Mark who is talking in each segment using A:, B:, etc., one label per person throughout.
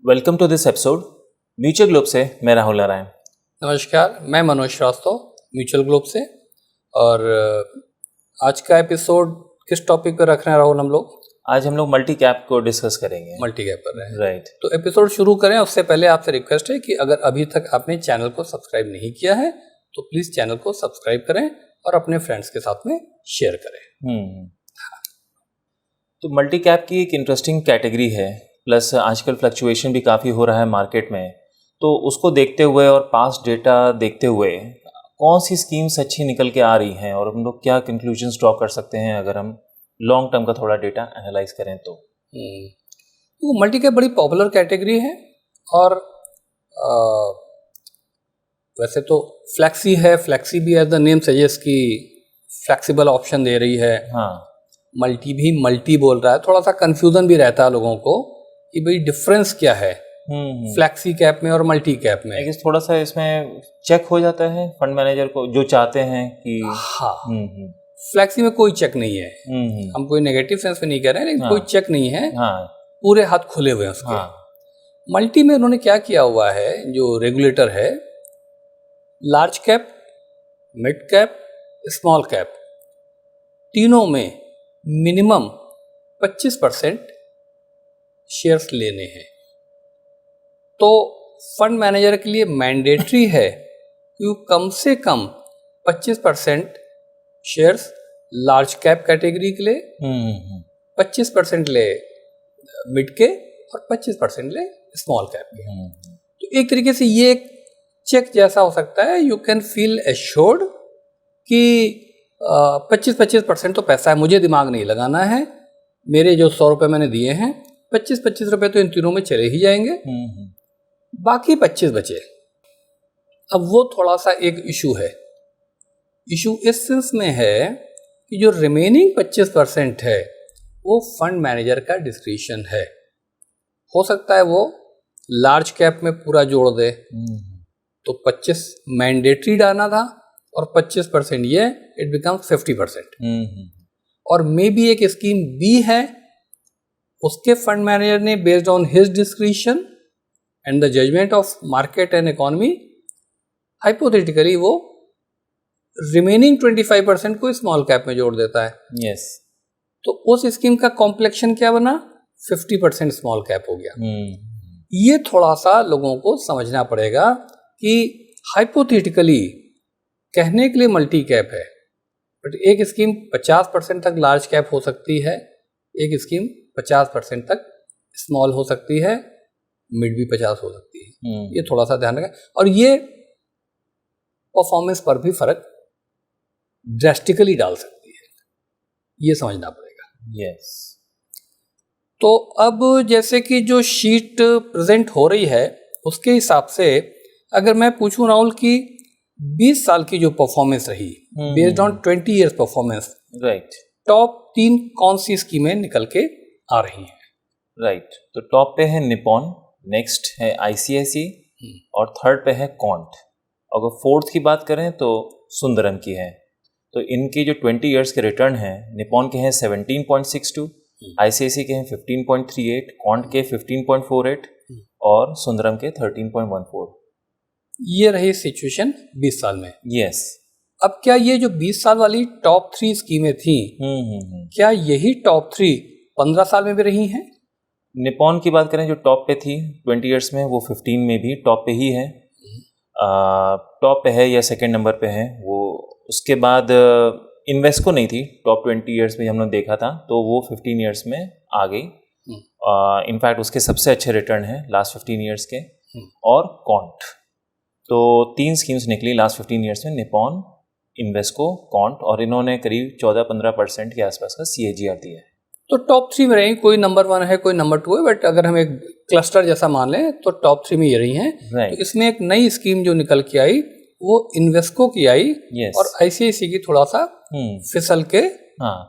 A: Welcome to this episode mutual globe से मैं राहुल नारायण।
B: नमस्कार, मैं मनोज श्रीवास्तव म्यूचुअल ग्लोब से। और आज का एपिसोड किस टॉपिक पर रख रहे हैं राहुल हम लोग?
A: आज हम लोग मल्टी कैप को डिस्कस करेंगे।
B: मल्टी कैप पर रहे हैं,
A: राइट।
B: तो एपिसोड शुरू करें उससे पहले आपसे रिक्वेस्ट है कि अगर अभी तक आपने चैनल को सब्सक्राइब नहीं किया है तो प्लीज़ चैनल को सब्सक्राइब करें और अपने फ्रेंड्स के साथ में शेयर करें।
A: तो मल्टी कैप की एक इंटरेस्टिंग कैटेगरी है, प्लस आजकल फ्लक्चुएशन भी काफ़ी हो रहा है मार्केट में। तो उसको देखते हुए और पास्ट डेटा देखते हुए कौन सी स्कीम्स अच्छी निकल के आ रही हैं और हम लोग क्या कंक्लूजन्स ड्रॉ कर सकते हैं अगर हम लॉन्ग टर्म का थोड़ा डेटा एनालाइज करें तो
B: मल्टी कैप बड़ी पॉपुलर कैटेगरी है और वैसे तो फ्लैक्सी है। फ्लैक्सी भी एज द नेम सजेस्ट कि फ्लैक्सिबल ऑप्शन दे रही है।
A: हाँ,
B: मल्टी भी मल्टी बोल रहा है, थोड़ा सा कंफ्यूजन भी रहता है लोगों को कि भाई डिफरेंस क्या है फ्लैक्सी कैप में और मल्टी कैप में।
A: आई गेस थोड़ा सा इसमें चेक हो जाता है फंड मैनेजर को जो चाहते हैं कि
B: हाँ, फ्लैक्सी में कोई चेक नहीं है। हम कोई नेगेटिव सेंस में नहीं कह रहे हैं, लेकिन कोई चेक नहीं है। पूरे हाथ खुले हुए हैं उसके। मल्टी में उन्होंने क्या किया हुआ है, जो रेगुलेटर है, large cap, mid cap, small cap, तीनों में मिनिमम 25% शेयर्स लेने हैं। तो फंड मैनेजर के लिए मैंडेटरी है कि कम से कम 25% शेयर्स लार्ज कैप कैटेगरी के ले, 25% ले मिड के और 25% ले स्मॉल कैप के। तो एक तरीके से ये एक चेक जैसा हो सकता है। यू कैन फील एश्योर्ड कि 25% तो पैसा है, मुझे दिमाग नहीं लगाना है। मेरे जो 100 रुपये मैंने दिए हैं, 25 रुपये तो इन तीनों में चले ही जाएंगे, बाकी 25 बचे। अब वो थोड़ा सा एक इशू है। इशू इस सेंस में है कि जो रिमेनिंग 25% है वो फंड मैनेजर का डिस्क्रिशन है। हो सकता है वो लार्ज कैप में पूरा जोड़ दे, तो 25 मैंडेटरी डालना था और 25% ये, इट बिकम्स 50%। और मे बी एक स्कीम बी है, उसके फंड मैनेजर ने based on his discretion and the judgement of market and economy, hypothetically वो रिमेनिंग 25% को स्मॉल कैप में जोड़ देता है।
A: यस।
B: तो उस स्कीम का कॉम्प्लेक्शन क्या बना? 50% स्मॉल कैप हो गया। ये थोड़ा सा लोगों को समझना पड़ेगा कि हाइपोथेटिकली कहने के लिए मल्टी कैप है, बट एक स्कीम 50% तक लार्ज कैप हो सकती है, एक स्कीम 50% तक स्मॉल हो सकती है, मिड भी 50 हो सकती है। ये थोड़ा सा ध्यान रखें। और ये परफॉर्मेंस पर भी फर्क ड्रास्टिकली डाल सकती है, ये समझना पड़ेगा।
A: यस।
B: तो अब जैसे कि जो शीट प्रेजेंट हो रही है उसके हिसाब से अगर मैं पूछूं राहुल कि 20 साल की जो परफॉर्मेंस रही based on 20 years performance,
A: right,
B: top 3 कौन सी स्कीमें निकल के आ रही हैं?
A: राइट। तो टॉप पे है निपॉन, नेक्स्ट है आईसीआईसीआई और थर्ड पे है कॉन्ट। अगर फोर्थ की बात करें तो सुंदरम की है। तो इनके जो 20 इयर्स के रिटर्न हैं, निपॉन के हैं 17.62, आईसीआईसीआई के हैं 15.38, कॉन्ट के 15.48 और सुंदरम के 13.14।
B: ये रही सिचुएशन 20 साल में।
A: यस।
B: अब क्या ये जो 20 साल वाली टॉप 3 स्कीमें थी, क्या यही टॉप 3 15 साल में भी रही हैं?
A: निपॉन की बात करें जो टॉप पे थी 20 इयर्स में, वो 15 में भी टॉप पे ही है, टॉप पे है या सेकंड नंबर पे है वो। उसके बाद इन्वेस्को नहीं थी टॉप 20 इयर्स में, हमने देखा था, तो वो 15 इयर्स में आ गई। इनफैक्ट उसके सबसे अच्छे रिटर्न हैं लास्ट 15 इयर्स के। और कॉन्ट, तो 3 स्कीम्स निकली लास्ट 15 इयर्स में, निपॉन, इन्वेस्को, कॉन्ट, और इन्होंने करीब 14-15% के आसपास का CAGR दिया है।
B: तो टॉप 3 में रही, कोई नंबर 1 है कोई नंबर 2 है, बट अगर हम एक क्लस्टर जैसा मान लें तो टॉप 3 में ये रही हैं। तो इसमें एक नई स्कीम जो निकल के आई वो इन्वेस्को की आई। और आईसीआईसीआई की थोड़ा सा फिसल के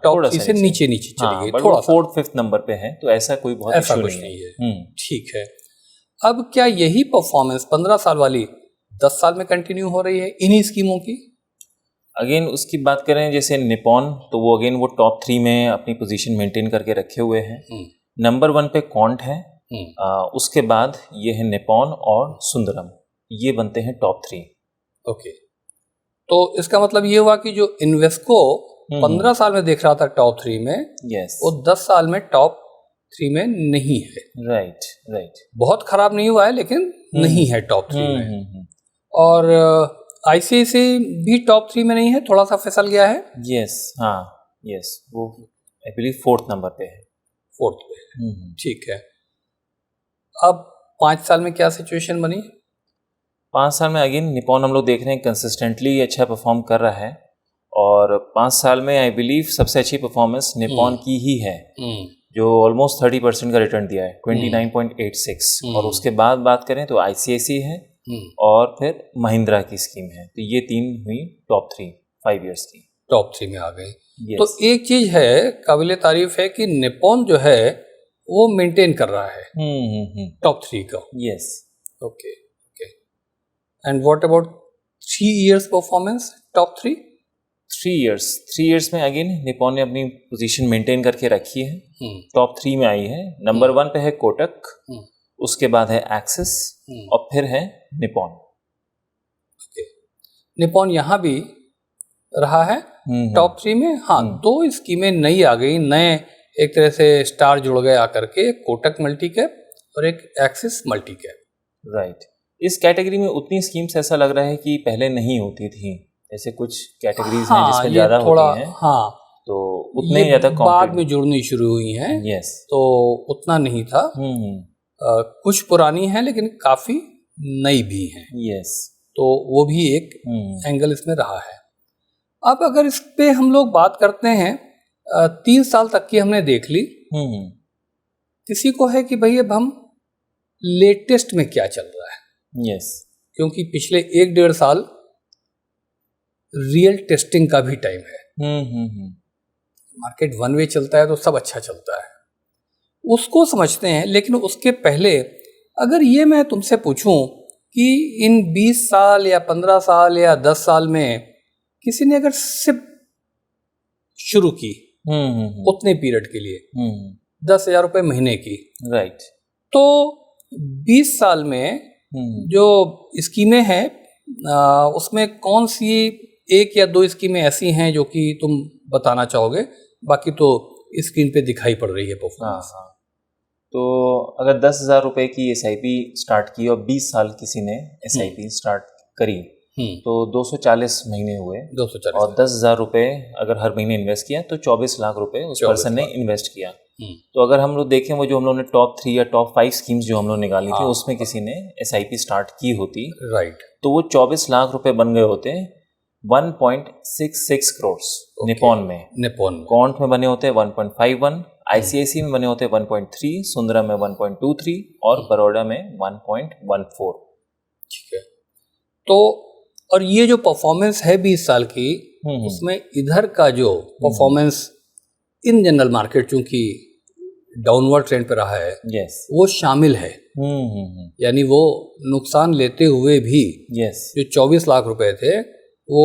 B: टॉप 3 से नीचे चली गई, थोड़ा
A: 4th-5th नंबर पे है। तो ऐसा कोई बहुत
B: ऐसा कुछ नहीं है। ठीक है। अब क्या यही परफॉर्मेंस 15 साल वाली 10 साल में कंटिन्यू हो रही है इन्हीं स्कीमों की?
A: अगेन उसकी बात करें जैसे निपॉन, तो वो अगेन वो टॉप 3 में अपनी पोजीशन मेंटेन करके रखे हुए हैं। नंबर 1 पे कॉन्ट है उसके बाद ये है निपॉन और सुंदरम, ये बनते हैं टॉप 3।
B: ओके, तो इसका मतलब ये हुआ कि जो इन्वेस्को 15 साल में देख रहा था टॉप 3 में,
A: यस,
B: वो 10 साल में टॉप 3 में नहीं है।
A: राइट।
B: बहुत खराब नहीं हुआ है, लेकिन नहीं है टॉप 3 में। और आईसीआईसीआई भी टॉप 3 में नहीं है, थोड़ा सा फिसल गया है।
A: यस, वो आई बिलीव 4th नंबर पे है।
B: 4th पे, ठीक है। अब 5 साल में क्या सिचुएशन बनी?
A: 5 साल में अगेन निपॉन हम लोग देख रहे हैं कंसिस्टेंटली अच्छा परफॉर्म कर रहा है, और 5 साल में आई बिलीव सबसे अच्छी परफॉर्मेंस निपॉन की ही है, जो ऑलमोस्ट 30% का रिटर्न दिया है, 29.86। और उसके बाद बात करें तो आईसीआईसी है और फिर महिंद्रा की स्कीम है। तो ये 3 हुई टॉप 3 5 इयर्स की,
B: टॉप 3 में आ गई। तो एक चीज है काबिले तारीफ है कि निपॉन जो है वो मेंटेन कर रहा है टॉप 3 का।
A: Yes,
B: okay. And what about 3 years performance top 3?
A: 3 years में अगेन निपॉन ने अपनी पोजीशन मेंटेन करके रखी है, टॉप 3 में आई है। नंबर 1 पे है कोटक, उसके बाद है एक्सिस और फिर है निपॉन।
B: निपॉन यहाँ भी रहा है टॉप 3 में। हाँ, 2 स्कीमें नई आ गई, नए एक तरह से स्टार जुड़ गए आकर के, कोटक मल्टी कैप और एक एक्सिस मल्टी कैप।
A: राइट। इस कैटेगरी में उतनी स्कीम्स ऐसा लग रहा है कि पहले नहीं होती थी, ऐसे कुछ कैटेगरीज हैं जिसमें ज्यादा होती हैं।
B: हाँ,
A: तो उतने ज्यादा
B: बाद में जुड़नी शुरू हुई हैं।
A: यस,
B: तो उतना नहीं था। कुछ पुरानी हैं लेकिन काफी नई भी हैं।
A: यस,
B: तो वो भी एक एंगल इसमें रहा है। अब अगर इस पे हम लोग बात करते हैं, 3 साल तक की हमने देख ली। किसी को है कि भाई अब हम लेटेस्ट में क्या चल रहा है।
A: यस,
B: क्योंकि पिछले 1-1.5 साल रियल टेस्टिंग का भी टाइम है। मार्केट वन वे चलता है तो सब अच्छा चलता है, उसको समझते हैं। लेकिन उसके पहले अगर ये मैं तुमसे पूछूं कि इन 20 साल या 15 साल या 10 साल में किसी ने अगर सिप शुरू की उतने पीरियड के लिए 10,000 रुपये महीने की,
A: राइट,
B: तो 20 साल में जो स्कीमें हैं उसमें कौन सी 1 या 2 स्कीमें ऐसी हैं जो कि तुम बताना चाहोगे? बाकी तो स्क्रीन पे दिखाई पड़ रही है परफॉर्मेंस।
A: हाँ। तो अगर 10,000 रुपये की SIP स्टार्ट की और 20 साल किसी ने SIP स्टार्ट करी तो 240 महीने हुए,
B: 240,
A: और 10,000 रुपये अगर हर महीने इन्वेस्ट किया तो 24 लाख रुपए उस पर्सन ने इन्वेस्ट किया। तो अगर हम लोग देखें वो जो हम लोग ने टॉप 3 या टॉप 5 स्कीम्स जो हम लोग निकाली थी उसमें किसी ने SIP स्टार्ट की होती,
B: राइट,
A: तो वो 24 लाख रुपए बन गए होते 1.66 करोड़ निपॉन में। कॉन्ट में बने होते 1.51, ICICI में बने होते 1.3, सुंदरम में 1.23 और बड़ौदा में 1.14।
B: ठीक है। तो और ये जो परफॉर्मेंस है 20 साल की, उसमें इधर का जो परफॉर्मेंस इन जनरल मार्केट चूंकि डाउनवर्ड ट्रेंड पे रहा है, वो शामिल है। यानी वो नुकसान लेते हुए भी जो 24 लाख रुपए थे वो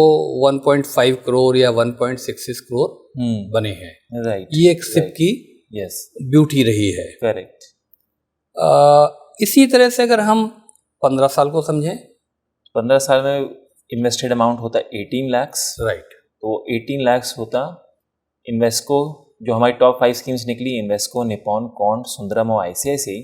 B: 1.5 करोड़ या 1.66 करोड़ बने हैं।
A: राइट,
B: ये एक सिप की ब्यूटी रही है।
A: करेक्ट।
B: इसी तरह से अगर हम 15 साल को समझें,
A: 15 साल में इन्वेस्टेड अमाउंट होता 18 लाख।
B: राइट।
A: तो 18 लाख होता इन्वेस्को, जो हमारी टॉप 5 स्कीम्स निकली, इन्वेस्को, निपॉन, कॉन्ट, सुंदरम और ICICI,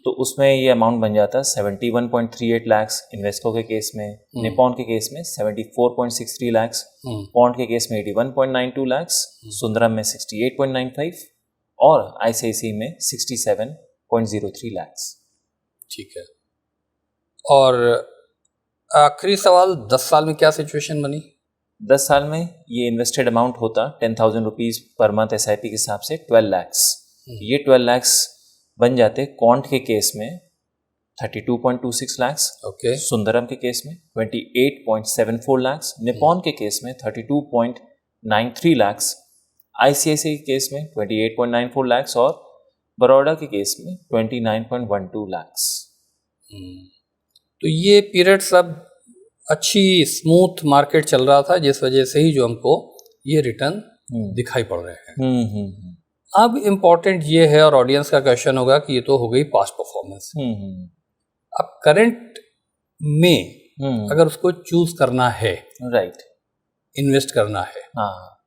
A: तो उसमें ये अमाउंट बन जाता 71.38 लाख इन्वेस्को के केस में, निपॉन के केस में 74.63 लाख, कॉन्ट के केस में 81.92 लाख, सुंदरम में 68.95 और ICICI में 67.03 लाख।
B: ठीक है। और आखिरी सवाल, 10 साल में क्या सिचुएशन बनी?
A: 10 साल में ये इन्वेस्टेड अमाउंट होता 10,000 रुपीज़ पर मंथ SIP के हिसाब से 12 लाख। ये 12 लाख बन जाते कॉन्ट के केस में 32.26 लाख, सुंदरम के केस में 28.74 लाख, निपॉन के केस में 32.93 लाख, ICICI के केस में 28.94 लाख और बड़ौदा के केस में 29.12 लाख।
B: तो ये पीरियड सब अच्छी स्मूथ मार्केट चल रहा था, जिस वजह से ही जो हमको ये रिटर्न दिखाई पड़ रहे हैं। अब इम्पोर्टेंट ये है, और ऑडियंस का क्वेश्चन होगा कि ये तो हो गई पास्ट परफॉर्मेंस, अब करंट में अगर उसको चूज करना है,
A: राइट,
B: इन्वेस्ट करना है,
A: हाँ,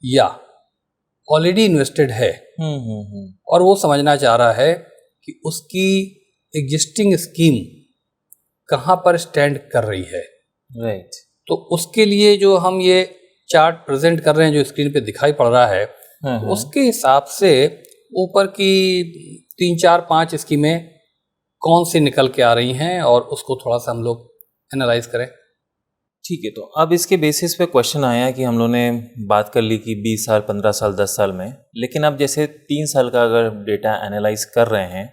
B: या ऑलरेडी इन्वेस्टेड है और वो समझना चाह रहा है कि उसकी एग्जिस्टिंग स्कीम कहाँ पर स्टैंड कर रही है,
A: राइट,
B: तो उसके लिए जो हम ये चार्ट प्रेजेंट कर रहे हैं जो स्क्रीन पे दिखाई पड़ रहा है, उसके हिसाब से ऊपर की 3, 4, 5 स्कीमें कौन सी निकल के आ रही हैं और उसको थोड़ा सा हम लोग एनालाइज करें।
A: ठीक है। तो अब इसके बेसिस पे क्वेश्चन आया कि हम लोग ने बात कर ली कि 20 साल, 15 साल, 10 साल में, लेकिन अब जैसे 3 साल का अगर डेटा एनालाइज कर रहे हैं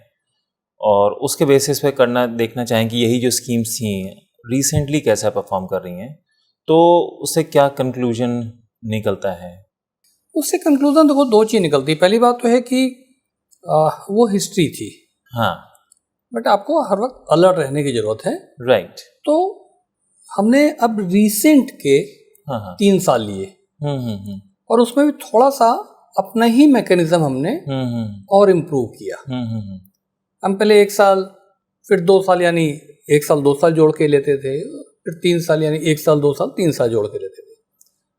A: और उसके बेसिस पे देखना चाहें कि यही जो स्कीम्स थी रिसेंटली कैसा परफॉर्म कर रही हैं, तो उससे क्या कंक्लूजन निकलता है?
B: उससे कंक्लूजन देखो 2 चीज़ निकलती है। पहली बात तो है कि वो हिस्ट्री थी,
A: हाँ,
B: बट आपको हर वक्त अलर्ट रहने की जरूरत है,
A: राइट।
B: तो हमने अब रिसेंट के
A: हाँ,
B: 3 साल लिए और उसमें भी थोड़ा सा अपना ही मैकेनिज्म हमने और इम्प्रूव किया। हम पहले 1 साल, फिर 2 साल, यानी 1 साल 2 साल जोड़ के लेते थे, फिर 3 साल यानी 1 साल 2 साल 3 साल जोड़ के लेते थे।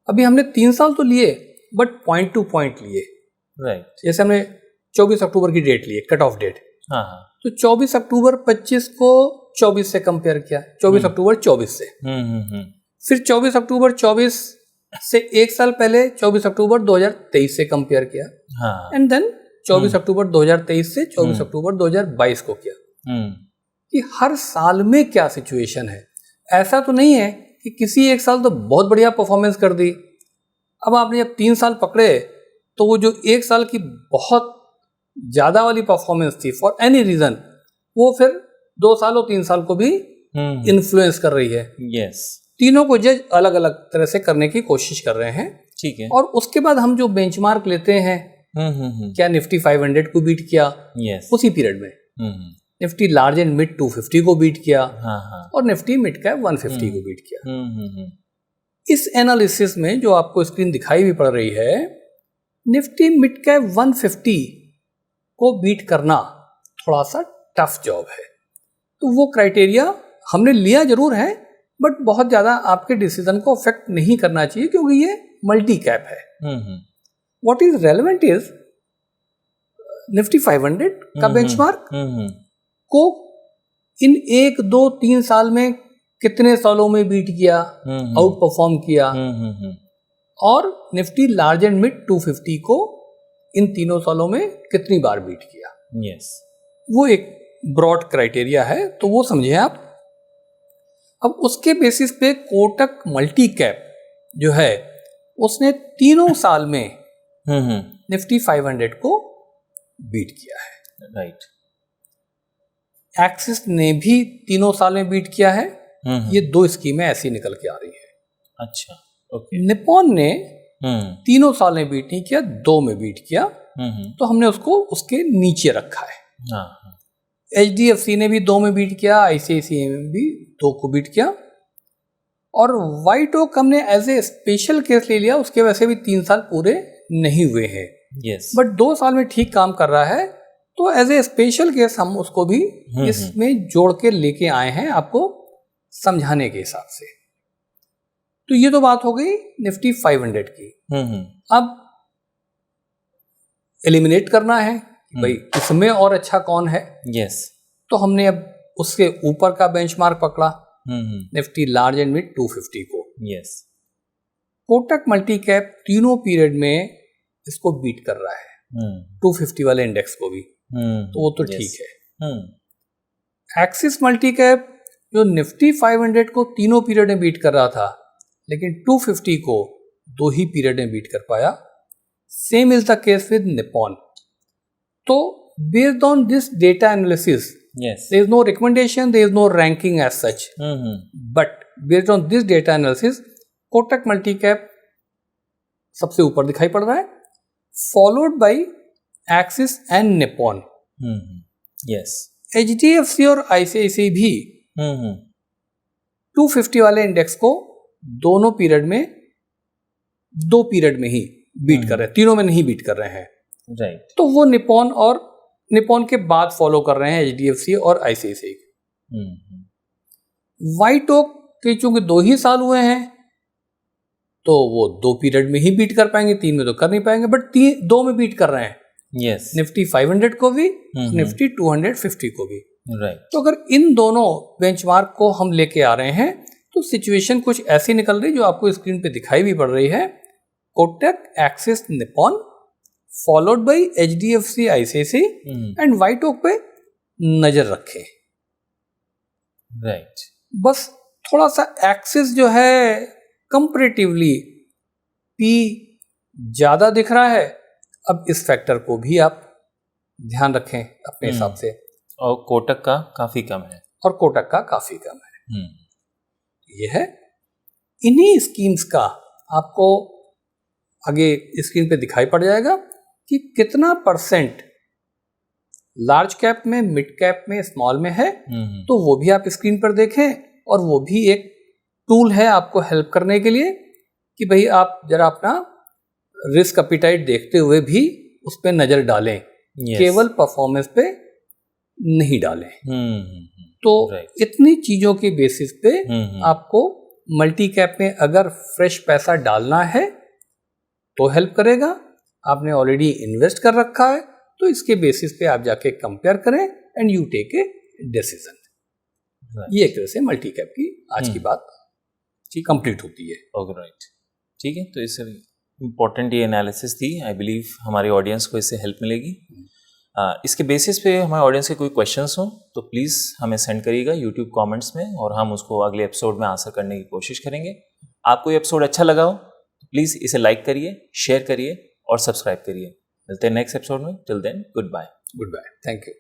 B: अभी हमने 3 साल तो लिए बट पॉइंट टू पॉइंट लिए,
A: राइट।
B: जैसे हमने 24 अक्टूबर की डेट लिए, कट ऑफ डेट,
A: हाँ,
B: तो 24 अक्टूबर 25 को 24 से कंपेयर किया, 24 अक्टूबर 24 से, फिर 24 अक्टूबर 24 से 1 साल पहले 24 अक्टूबर 2023 से कंपेयर किया, एंड देन 24 अक्टूबर 2023 से 24 अक्टूबर 2022 को किया कि हर साल में क्या सिचुएशन है। ऐसा तो नहीं है कि किसी एक साल तो बहुत बढ़िया परफॉर्मेंस कर दी, अब आपने जब 3 साल पकड़े तो वो जो 1 साल की बहुत ज़्यादा वाली परफॉर्मेंस थी फॉर एनी रीज़न, वो फिर 2 साल और 3 साल को भी इन्फ्लुएंस कर रही है।
A: यस।
B: तीनों को जज अलग अलग तरह से करने की कोशिश कर रहे हैं,
A: ठीक है।
B: और उसके बाद हम जो बेंचमार्क लेते हैं, क्या निफ्टी 500 को बीट किया,
A: यस,
B: उसी पीरियड में निफ्टी लार्ज एंड मिड 250 को बीट किया, और निफ्टी मिड कैप 150 को बीट किया। इस एनालिसिस में जो आपको स्क्रीन दिखाई भी पड़ रही है, निफ्टी मिड कैप 150 को बीट करना थोड़ा सा टफ जॉब है, तो वो क्राइटेरिया हमने लिया जरूर है, बट बहुत ज़्यादा आपके डिसीजन को अफेक्ट नहीं करना चाहिए क्योंकि ये मल्टी कैप है। What is relevant is Nifty 500 का बेंचमार्क को इन 1, 2, 3 साल में कितने सालों में बीट किया, आउट परफॉर्म किया, और निफ्टी लार्ज एंड मिड 250 को इन तीनों सालों में कितनी बार बीट किया।
A: यस,
B: वो एक ब्रॉड क्राइटेरिया है, तो वो समझे आप। अब उसके बेसिस पे कोटक मल्टी कैप जो है उसने तीनों साल में निफ्टी 500 को बीट किया है,
A: राइट।
B: एक्सिस ने भी तीनों साल में बीट किया है। ये 2 स्कीमें ऐसी निकल के आ रही है।
A: अच्छा, ओके।
B: निपॉन ने तीनों साल में बीट नहीं किया, 2 में बीट किया, तो हमने उसको उसके नीचे रखा है। HDFC ने भी 2 में बीट किया, ICICI में भी 2 को बीट किया, और व्हाइट ओक हमने एज ए स्पेशल केस ले लिया, उसके वैसे भी 3 साल पूरे नहीं हुए हैं,
A: यस,
B: बट 2 साल में ठीक काम कर रहा है, तो एज ए स्पेशल केस हम उसको भी इसमें जोड़ के लेके आए हैं आपको समझाने के हिसाब से। तो ये तो बात हो गई निफ्टी 500 की। अब एलिमिनेट करना है भाई इसमें और अच्छा कौन है।
A: यस,
B: तो हमने अब उसके ऊपर का बेंचमार्क पकड़ा, निफ्टी लार्ज एंड मिड 250 को।
A: यस,
B: कोटक मल्टी कैप तीनों पीरियड में इसको बीट कर रहा है, 250 वाले इंडेक्स को भी, तो वो तो ठीक है। एक्सिस मल्टी कैप जो निफ्टी 500 को तीनों पीरियड में बीट कर रहा था, लेकिन 250 को 2 ही पीरियड में बीट कर पाया। Same is the case with Nippon. तो based on this data analysis, there is no recommendation, there is no ranking as such, but based on this data analysis, Kotak multi cap सबसे ऊपर दिखाई पड़ रहा है, followed by axis and Nippon.
A: Yes,
B: HDFC और ICICI भी 250 वाले index को दोनों पीरियड में, 2 पीरियड में ही बीट कर रहे हैं, तीनों में नहीं बीट कर रहे हैं।
A: राइट।
B: तो वो निपॉन के बाद फॉलो कर रहे हैं HDFC और ICICI। व्हाइट ओक के चूंकि 2 ही साल हुए हैं तो वो 2 पीरियड में ही बीट कर पाएंगे, 3 में तो कर नहीं पाएंगे, बट 2 में बीट कर रहे हैं।
A: यस।
B: निफ्टी 500 को भी, निफ्टी 250 को भी।
A: राइट।
B: तो अगर इन दोनों बेंचमार्क को हम लेके आ रहे हैं तो सिचुएशन कुछ ऐसी निकल रही जो आपको स्क्रीन पे दिखाई भी पड़ रही है। Kotak, Axis, Nippon followed by HDFC, ICICI and White Oak पे नजर रखें।
A: राइट।
B: बस थोड़ा सा एक्सिस जो है कंपैरेटिवली पी ज्यादा दिख रहा है, अब इस फैक्टर को भी आप ध्यान रखें अपने हिसाब से।
A: और कोटक का काफी कम है।
B: और कोटक का काफी कम है। यह है इन्हीं स्कीम्स का आपको आगे स्क्रीन पे दिखाई पड़ जाएगा कि कितना % लार्ज कैप में, मिड कैप में, स्मॉल में है। तो वो भी आप स्क्रीन पर देखें और वो भी एक टूल है आपको हेल्प करने के लिए कि भाई आप जरा अपना रिस्क अपीटाइट देखते हुए भी उस पर नजर डालें। केवल परफॉर्मेंस पे नहीं डालें। तो इतनी चीजों के बेसिस पे आपको मल्टी कैप में अगर फ्रेश पैसा डालना है तो हेल्प करेगा। आपने ऑलरेडी इन्वेस्ट कर रखा है तो इसके बेसिस पे आप जाके कंपेयर करें and you take a decision. ये एक तरह से मल्टी कैप की आज की बात कंप्लीट होती है।
A: राइट। ठीक है, तो इससे इम्पोर्टेंट ये एनालिसिस थी। आई बिलीव हमारे ऑडियंस को इससे हेल्प मिलेगी। इसके बेसिस पे हमारे ऑडियंस के कोई क्वेश्चंस हो तो प्लीज़ हमें सेंड करिएगा यूट्यूब कमेंट्स में और हम उसको अगले एपिसोड में आंसर करने की कोशिश करेंगे। आपको ये एपिसोड अच्छा लगा हो तो प्लीज़ इसे लाइक करिए, शेयर करिए और सब्सक्राइब करिए। मिलते हैं नेक्स्ट एपिसोड में। Till then, good bye.
B: Good bye. Thank you.